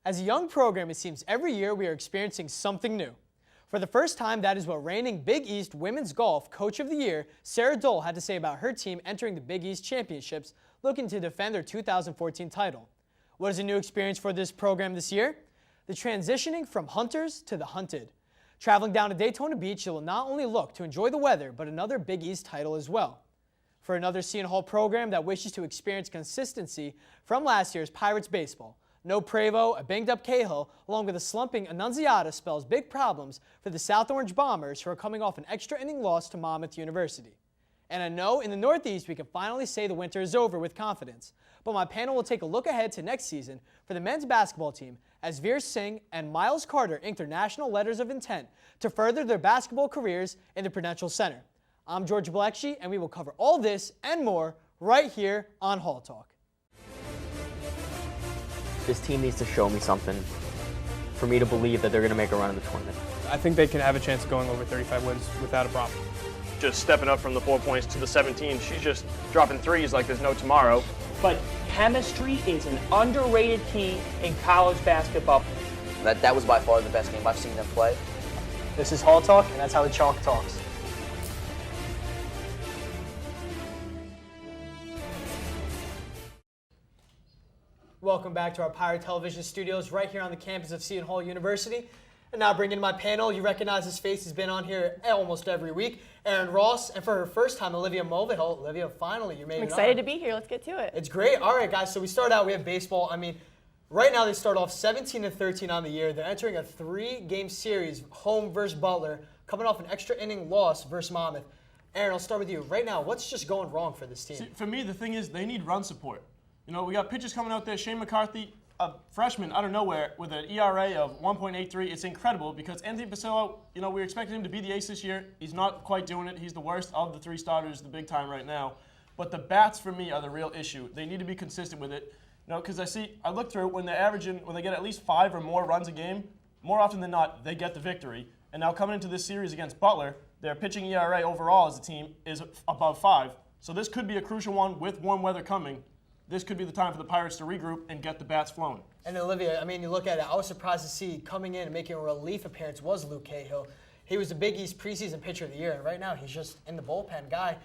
As a young program, it seems every year we are experiencing something new. For the first time, that is what reigning Big East Women's Golf Coach of the Year, Sarah Dole, had to say about her team entering the Big East Championships, looking to defend their 2014 title. What is a new experience for this program this year? The transitioning from hunters to the hunted. Traveling down to Daytona Beach, you will not only look to enjoy the weather, but another Big East title as well. For another Seton Hall program that wishes to experience consistency from last year's Pirates baseball, no Prevo, a banged-up Cahill, along with a slumping Annunziata spells big problems for the South Orange Bombers, who are coming off an extra-inning loss to Monmouth University. And I know in the Northeast we can finally say the winter is over with confidence, but my panel will take a look ahead to next season for the men's basketball team as Veer Singh and Miles Carter inked their national letters of intent to further their basketball careers in the Prudential Center. I'm George Balekji, and we will cover all this and more right here on Hall Talk. This team needs to show me something for me to believe that they're going to make a run in the tournament. I think they can have a chance of going over 35 wins without a problem. Just stepping up from the 4 points to the 17, she's just dropping threes like there's no tomorrow. But chemistry is an underrated key in college basketball. That was by far the best game I've seen them play. This is Hall Talk, and that's how the chalk talks. Welcome back to our Pirate Television studios right here on the campus of Seton Hall University. And now bringing in my panel, you recognize his face, has been on here almost every week. Aaron Ross, and for her first time, Olivia Mulvihill. Olivia, finally, you're making it. I'm excited to be here. Let's get to it. It's great. All right, guys, so we start out, we have baseball. I mean, right now they start off 17-13 on the year. They're entering a 3-game series, home versus Butler, coming off an extra inning loss versus Monmouth. Aaron, I'll start with you. Right now, what's just going wrong for this team? See, for me, the thing is they need run support. You know, we got pitchers coming out there. Shane McCarthy, a freshman out of nowhere with an ERA of 1.83. It's incredible because Anthony Pasillo, you know, we expected him to be the ace this year. He's not quite doing it. He's the worst of the 3 starters, the big time right now. But the bats, for me, are the real issue. They need to be consistent with it. You know, because I look through when they're averaging, when they get at least 5 or more runs a game, more often than not, they get the victory. And now coming into this series against Butler, their pitching ERA overall as a team is above 5. So this could be a crucial one with warm weather coming. This could be the time for the Pirates to regroup and get the bats flowing. And Olivia, I mean, you look at it, I was surprised to see coming in and making a relief appearance was Luke Cahill. He was the Big East preseason pitcher of the year, and right now he's just in the bullpen guy.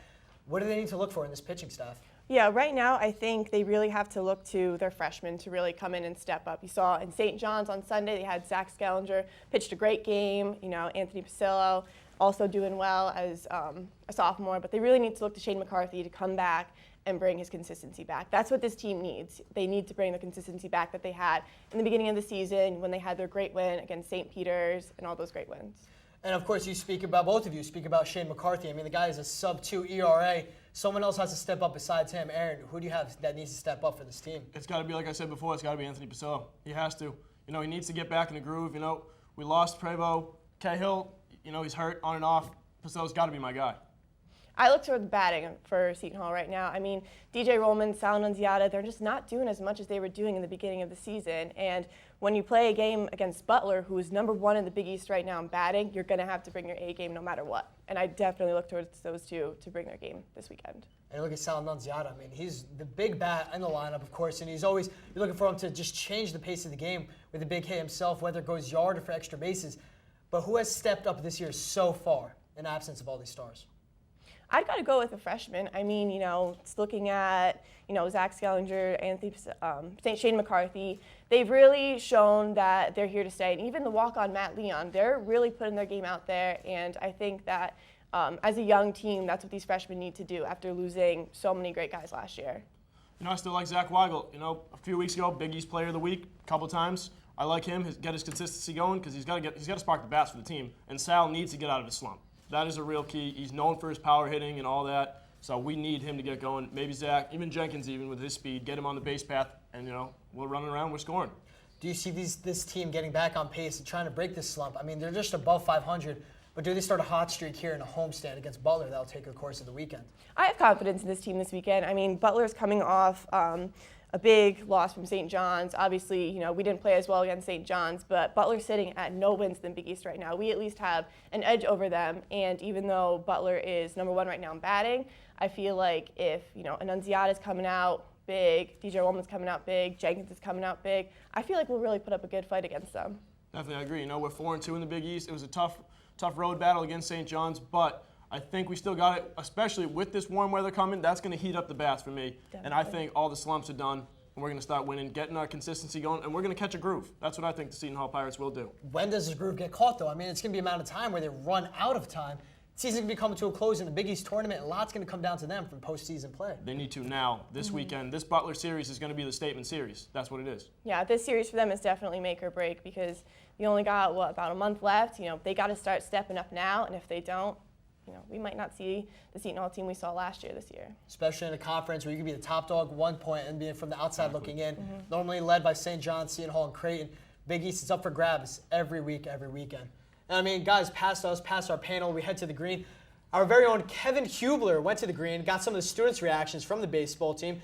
What do they need to look for in this pitching staff? Yeah, right now I think they really have to look to their freshmen to really come in and step up. You saw in St. John's on Sunday, they had Zach Skellinger, pitched a great game. You know, Anthony Pasillo also doing well as a sophomore, but they really need to look to Shane McCarthy to come back and bring his consistency back. That's what this team needs. They need to bring the consistency back that they had in the beginning of the season when they had their great win against St. Peter's and all those great wins. And of course, both of you speak about Shane McCarthy. I mean, the guy is a sub-2 ERA. Someone else has to step up besides him. Aaron, who do you have that needs to step up for this team? It's got to be, like I said before, it's got to be Anthony Pasillo. He has to. You know, he needs to get back in the groove. You know, we lost Prevo. Cahill, you know, he's hurt on and off. Pasillo's got to be my guy. I look toward the batting for Seton Hall right now. I mean, DJ Rollman, Sal Annunziata, they're just not doing as much as they were doing in the beginning of the season. And when you play a game against Butler, who is #1 in the Big East right now in batting, you're going to have to bring your A game no matter what. And I definitely look towards those two to bring their game this weekend. And look at Sal Annunziata. I mean, he's the big bat in the lineup, of course, and you're looking for him to just change the pace of the game with the big hit himself, whether it goes yard or for extra bases. But who has stepped up this year so far in absence of all these stars? I'd got to go with a freshman. I mean, you know, it's looking at, you know, Zach Skellinger, Shane McCarthy. They've really shown that they're here to stay. And even the walk-on Matt Leon, they're really putting their game out there. And I think that as a young team, that's what these freshmen need to do after losing so many great guys last year. You know, I still like Zach Weigel. You know, a few weeks ago, Big East Player of the Week, a couple times. I like him, get his consistency going because he's got to spark the bats for the team. And Sal needs to get out of his slump. That is a real key. He's known for his power hitting and all that, so we need him to get going. Maybe Zach, even Jenkins, even with his speed, get him on the base path, and, you know, we're running around, we're scoring. Do you see this team getting back on pace and trying to break this slump? I mean, they're just above 500, but do they start a hot streak here in a homestand against Butler that'll take the course of the weekend? I have confidence in this team this weekend. I mean, Butler's coming off a big loss from St. John's. Obviously, you know, we didn't play as well against St. John's, but Butler's sitting at no wins in the Big East right now. We at least have an edge over them, and even though Butler is #1 right now in batting, I feel like if, you know, Annunziata's coming out, big. DJ Woolman's coming out big. Jenkins is coming out big. I feel like we'll really put up a good fight against them. Definitely, I agree. You know, we're 4-2 in the Big East. It was a tough road battle against St. John's, but I think we still got it, especially with this warm weather coming. That's going to heat up the bats for me. Definitely. And I think all the slumps are done, and we're going to start winning, getting our consistency going, and we're going to catch a groove. That's what I think the Seton Hall Pirates will do. When does this groove get caught, though? I mean, it's going to be a amount of time where they run out of time. Season's going to be coming to a close in the Big East tournament, and a lot's going to come down to them from postseason play. They need to now, this weekend. This Butler series is going to be the statement series. That's what it is. Yeah, this series for them is definitely make or break because you only got, about a month left. You know, they got to start stepping up now, and if they don't, we might not see the Seton Hall team we saw last year this year. Especially in a conference where you could be the top dog 1 point and being from the outside looking in. Normally led by St. John's, Seton Hall, and Creighton. Big East is up for grabs every week, every weekend. And I mean, guys, past us, past our panel, we head to the green. Our very own Kevin Huebler went to the green, got some of the students' reactions from the baseball team,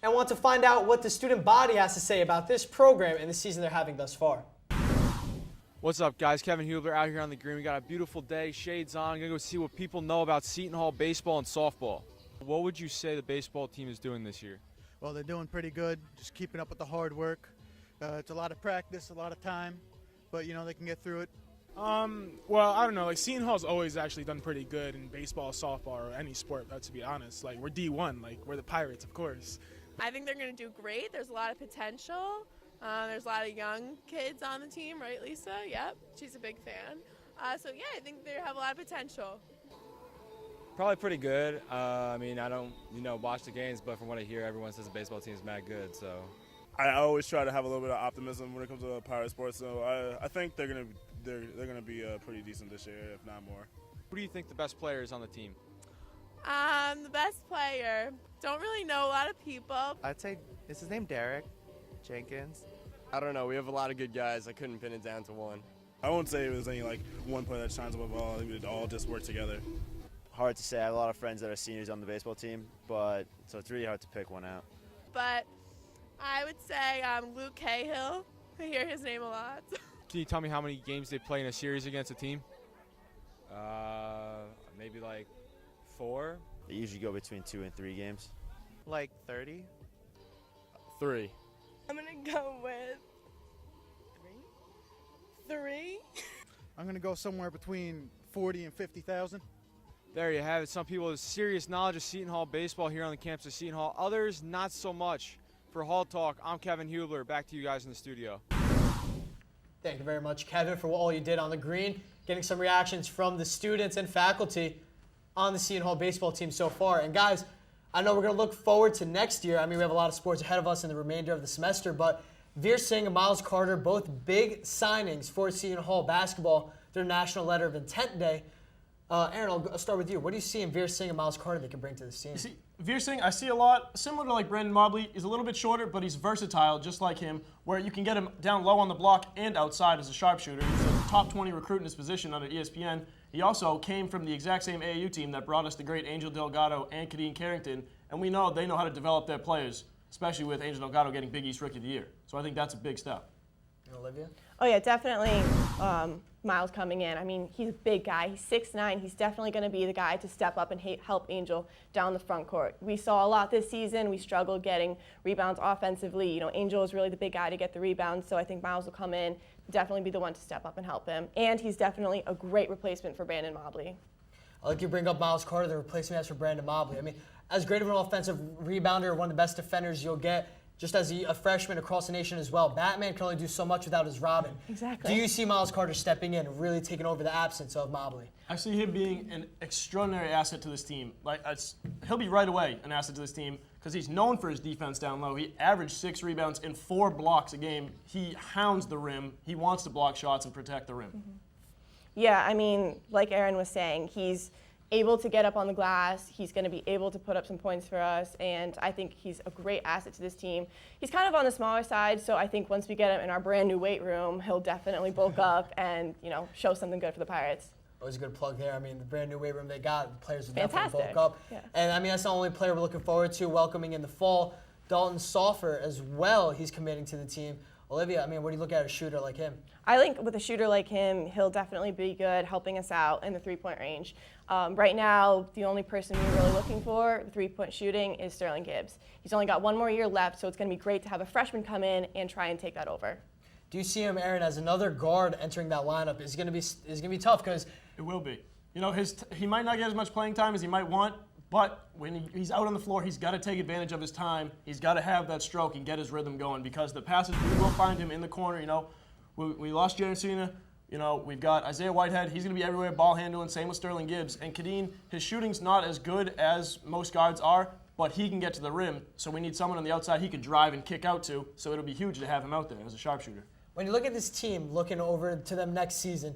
and want to find out what the student body has to say about this program and the season they're having thus far. What's up, guys? Kevin Huebler out here on the green. We got a beautiful day, shades on. Gonna go see what people know about Seton Hall baseball and softball. What would you say the baseball team is doing this year? Well, they're doing pretty good, just keeping up with the hard work. It's a lot of practice, a lot of time, but they can get through it. Well, I don't know. Like, Seton Hall's always actually done pretty good in baseball, softball, or any sport, to be honest. Like, we're D1. Like, we're the Pirates, of course. I think they're going to do great. There's a lot of potential. There's a lot of young kids on the team, right, Lisa? Yep, she's a big fan. So, yeah, I think they have a lot of potential. Probably pretty good. I mean, I don't, watch the games, but from what I hear, everyone says the baseball team is mad good, so. I always try to have a little bit of optimism when it comes to Pirate sports, so I think they're gonna be pretty decent this year, if not more. Who do you think the best player is on the team? The best player, don't really know a lot of people. I'd say, is his name Derek Jenkins? I don't know. We have a lot of good guys. I couldn't pin it down to one. I won't say it was any one player that shines above all. I think we'd all just work together. Hard to say. I have a lot of friends that are seniors on the baseball team, so it's really hard to pick one out. But I would say Luke Cahill. I hear his name a lot. Can you tell me how many games they play in a series against a team? Maybe 4. They usually go between 2 and 3 games. 30? 3. I'm going to go with 3. I'm going to go somewhere between 40 and 50,000. There you have it. Some people with serious knowledge of Seton Hall baseball here on the campus of Seton Hall. Others, not so much. For Hall Talk, I'm Kevin Huebler. Back to you guys in the studio. Thank you very much, Kevin, for all you did on the green. Getting some reactions from the students and faculty on the Seton Hall baseball team so far. And guys, I know we're going to look forward to next year. I mean, we have a lot of sports ahead of us in the remainder of the semester, but Veer Singh and Miles Carter, both big signings for Seton Hall basketball, their National Letter of Intent Day. Aaron, I'll start with you. What do you see in Veer Singh and Miles Carter they can bring to this team? Veer Singh, I see a lot similar to Brandon Mobley. He's a little bit shorter, but he's versatile, just like him, where you can get him down low on the block and outside as a sharpshooter. He's a top 20 recruit in his position under ESPN. He also came from the exact same AAU team that brought us the great Angel Delgado and Kadeen Carrington, and we know they know how to develop their players, especially with Angel Delgado getting Big East Rookie of the Year. So I think that's a big step. And Olivia? Oh, yeah, definitely Miles coming in. I mean, he's a big guy. He's 6'9". He's definitely going to be the guy to step up and help Angel down the front court. We saw a lot this season. We struggled getting rebounds offensively. Angel is really the big guy to get the rebounds, so I think Miles will come in, definitely be the one to step up and help him. And he's definitely a great replacement for Brandon Mobley. I like you bring up Miles Carter, the replacement as for Brandon Mobley. I mean, as great of an offensive rebounder, one of the best defenders you'll get, just as a freshman across the nation as well. Batman can only do so much without his Robin. Exactly. Do you see Miles Carter stepping in and really taking over the absence of Mobley? I see him being an extraordinary asset to this team. He'll be right away an asset to this team because he's known for his defense down low. He averaged 6 rebounds and 4 blocks a game. He hounds the rim. He wants to block shots and protect the rim. Mm-hmm. Yeah, I mean, like Aaron was saying, he's able to get up on the glass. He's going to be able to put up some points for us, and I think he's a great asset to this team. He's kind of on the smaller side, so I think once we get him in our brand new weight room, he'll definitely bulk up and show something good for the Pirates. Always a good plug there. I mean, the brand new weight room they got, the players will definitely bulk up. Yeah. And I mean, that's the only player we're looking forward to welcoming in the fall. Dalton Soffer as well, he's committing to the team. Olivia, I mean, what do you look at a shooter like him? I think with a shooter like him, he'll definitely be good helping us out in the three-point range. Right now, the only person we're really looking for three-point shooting is Sterling Gibbs. He's only got one more year left, so it's going to be great to have a freshman come in and try and take that over. Do you see him, Aaron, as another guard entering that lineup? Is going to be tough because it will be. You know, he might not get as much playing time as he might want, but when he's out on the floor, he's got to take advantage of his time. He's got to have that stroke and get his rhythm going because the passes, we will find him in the corner. You know, we lost Jaron Cena. You know, we've got Isaiah Whitehead. He's going to be everywhere, ball handling. Same with Sterling Gibbs. And Kadeen, his shooting's not as good as most guards are, but he can get to the rim. So we need someone on the outside he can drive and kick out to. So it'll be huge to have him out there as a sharpshooter. When you look at this team, looking over to them next season,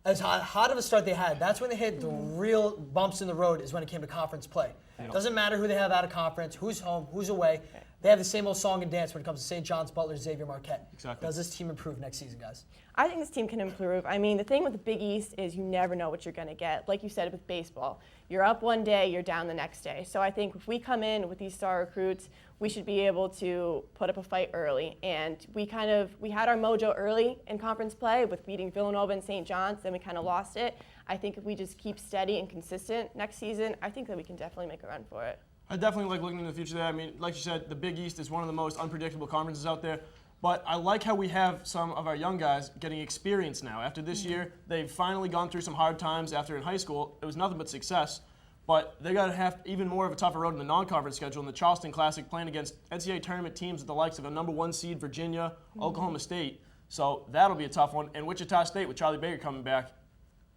as hot of a start they had, that's when they hit the real bumps in the road is when it came to conference play. It doesn't matter who they have out of conference, who's home, who's away. They have the same old song and dance when it comes to St. John's, Butler, Xavier, Marquette. Exactly. Does this team improve next season, guys? I think this team can improve. I mean, the thing with the Big East is you never know what you're going to get. Like you said with baseball, you're up one day, you're down the next day. So I think if we come in with these star recruits, we should be able to put up a fight early. And we had our mojo early in conference play with beating Villanova and St. John's, then we kind of lost it. I think if we just keep steady and consistent next season, I think that we can definitely make a run for it. I definitely like looking into the future there. I mean, like you said, the Big East is one of the most unpredictable conferences out there. But I like how we have some of our young guys getting experience now. After this year, they've finally gone through some hard times after in high school. It was nothing but success. But they got to have even more of a tougher road in the non-conference schedule in the Charleston Classic, playing against NCAA tournament teams with the likes of a #1 seed Virginia, Oklahoma State. So that'll be a tough one. And Wichita State with Charlie Baker coming back,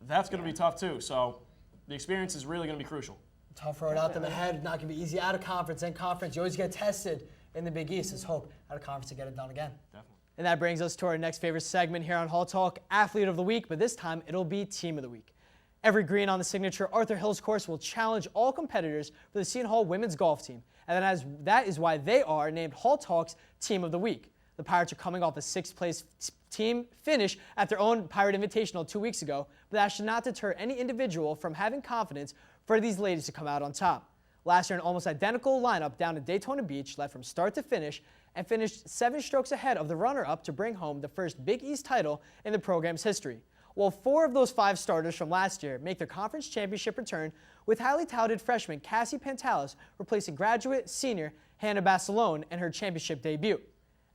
that's going to be tough too. So the experience is really going to be crucial. Tough road out them ahead. Not going to be easy out of conference and conference. You always get tested in the Big East. Let's hope out of conference to get it done again. Definitely. And that brings us to our next favorite segment here on Hall Talk, Athlete of the Week, but this time it'll be Team of the Week. Every green on the signature Arthur Hills course will challenge all competitors for the Seton Hall women's golf team. And that is why they are named Hall Talk's Team of the Week. The Pirates are coming off a 6th place team finish at their own Pirate Invitational 2 weeks ago, but that should not deter any individual from having confidence for these ladies to come out on top. Last year, an almost identical lineup down at Daytona Beach led from start to finish and finished 7 strokes ahead of the runner-up to bring home the first Big East title in the program's history. Well, 4 of those 5 starters from last year make their conference championship return, with highly touted freshman Cassie Pantalis replacing graduate senior Hannah Basilone in her championship debut.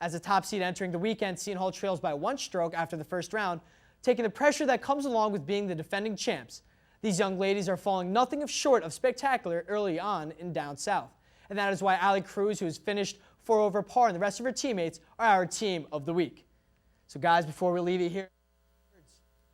As a top seed entering the weekend, Seton Hall trails by 1 stroke after the first round, taking the pressure that comes along with being the defending champs. These young ladies are falling nothing short of spectacular early on in down south. And that is why Allie Cruz, who has finished 4 over par, and the rest of her teammates are our Team of the Week. So guys, before we leave you here,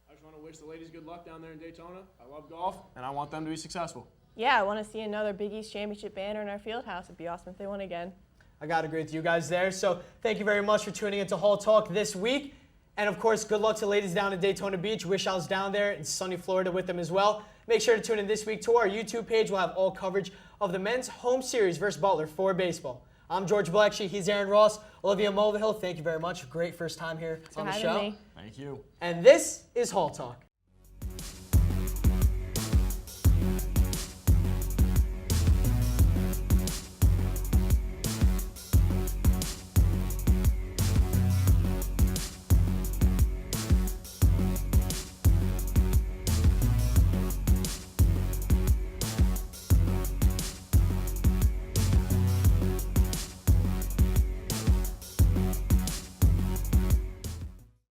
I just want to wish the ladies good luck down there in Daytona. I love golf, and I want them to be successful. Yeah, I want to see another Big East championship banner in our field house. It'd be awesome if they won again. I got to agree with you guys there. So thank you very much for tuning into Hall Talk this week. And of course, good luck to the ladies down at Daytona Beach. Wish I was down there in sunny Florida with them as well. Make sure to tune in this week to our YouTube page. We'll have all coverage of the men's home series versus Butler for baseball. I'm George Balekji. He's Aaron Ross. Olivia Mulvihill, thank you very much. Great first time here on the show. Thank you. And this is Hall Talk.